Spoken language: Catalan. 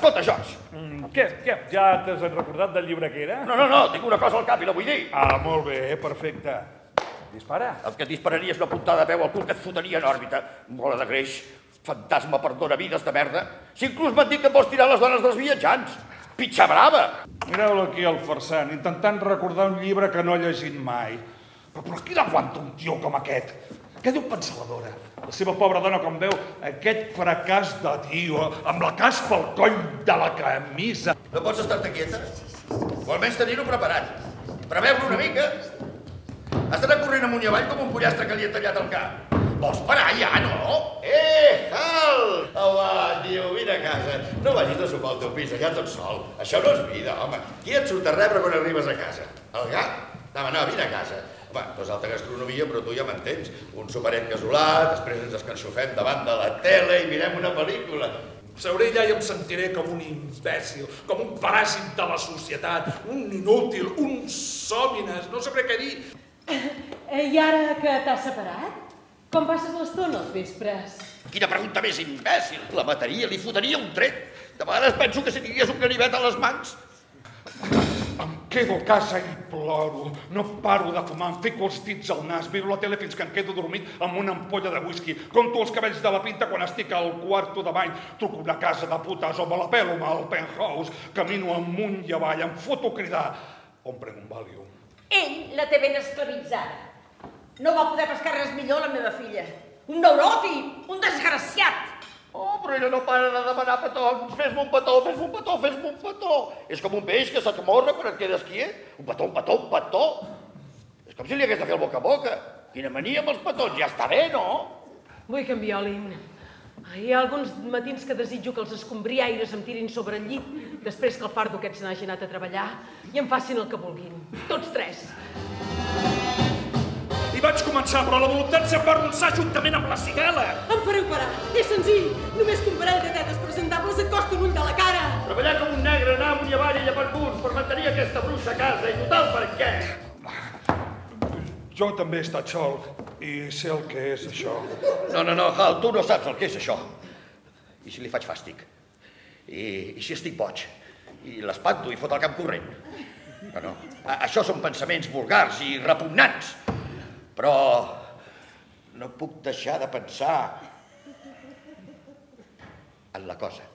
Escolta, George. Què? Ja t'has recordat del llibre que era? No, tinc una cosa al cap i la vull dir. Ah, molt bé, perfecte. Dispara. El que et dispararia és una puntada de peu al cul que et fotria en òrbita. Bola de greix, fantasma perdona vides de merda. Si inclús m'han dit que em vols tirar les dones dels viatjants. Pitxa brava! Mireu-lo aquí, el farsant, intentant recordar un llibre que no ha llegit mai. Però qui l'aguanta un tio com aquest? Què diu pensar la Dora? La seva pobra dona, com veu, aquest fracàs de tio, amb la caspa al coll de la camisa. No pots estar-te quieta? O almenys tenir-ho preparat. Preveu-lo una mica. Has d'anar corrent amunt i avall com un pollastre que li ha tallat el cap. Vols parar ja, no? Hal! Home, tio, vine a casa. No vagis a sopar al teu pis allà tot sol. Això no és vida, home. Qui et surt a rebre quan arribes a casa? El gat? No, vine a casa. Home, no és alta gastronomia, però tu ja m'entens. Un superet casolà, després ens escanxofem davant de la tele i mirem una pel·lícula. Seuré allà i em sentiré com un imbècil, com un paràsit de la societat, un inútil, un sòmines, no sabré què dir. I ara que t'has separat, com passes l'estona als vespres? Quina pregunta més imbècil! La mataria, li fotria un tret. De vegades penso que si tingués un ganivet a les mans. Em quedo a casa i ploro. No paro de fumar, em fico els dits al nas, miro la tele fins que em quedo dormit amb una ampolla de whisky. Conto els cabells de la pinta quan estic al quarto de bany. Truco una casa de putes o me la pelo al penthouse. Camino amunt i avall, em foto a cridar. On prenc un Valium? Ell la té ben esclavitzada. No va poder pescar res millor la meva filla. Un neuròtic, un desgraciat. Oh, però ella no para de demanar petons. Fes-me un petó, fes-me un petó, fes-me un petó. És com un peix que se t'amorra quan et quedes quiet. Un petó, un petó, un petó. És com si li hagués de fer el boca a boca. Quina mania amb els petons, ja està bé, no? Vull que em violin. Hi ha alguns matins que desitjo que els escombriaires em tirin sobre el llit després que el fardo aquests n'hagi anat a treballar i em facin el que vulguin. Tots tres. I vaig començar, però la voluntat se'm va arronsar juntament amb la cigala. Em fareu parar. És senzill. Només que un parell de tetes presentables et costa un ull de la cara. Treballar com un negre, anar amunt i avall i llepar punts per mantenir aquesta bruixa a casa i total per què? Jo també he estat sol i sé el que és això. No, Hal, tu no saps el que és això. I si li faig fàstic? I si estic boig? I l'espanto i fot el camp corrent? No. Això són pensaments vulgars i repugnants. Però no puc deixar de pensar en la cosa.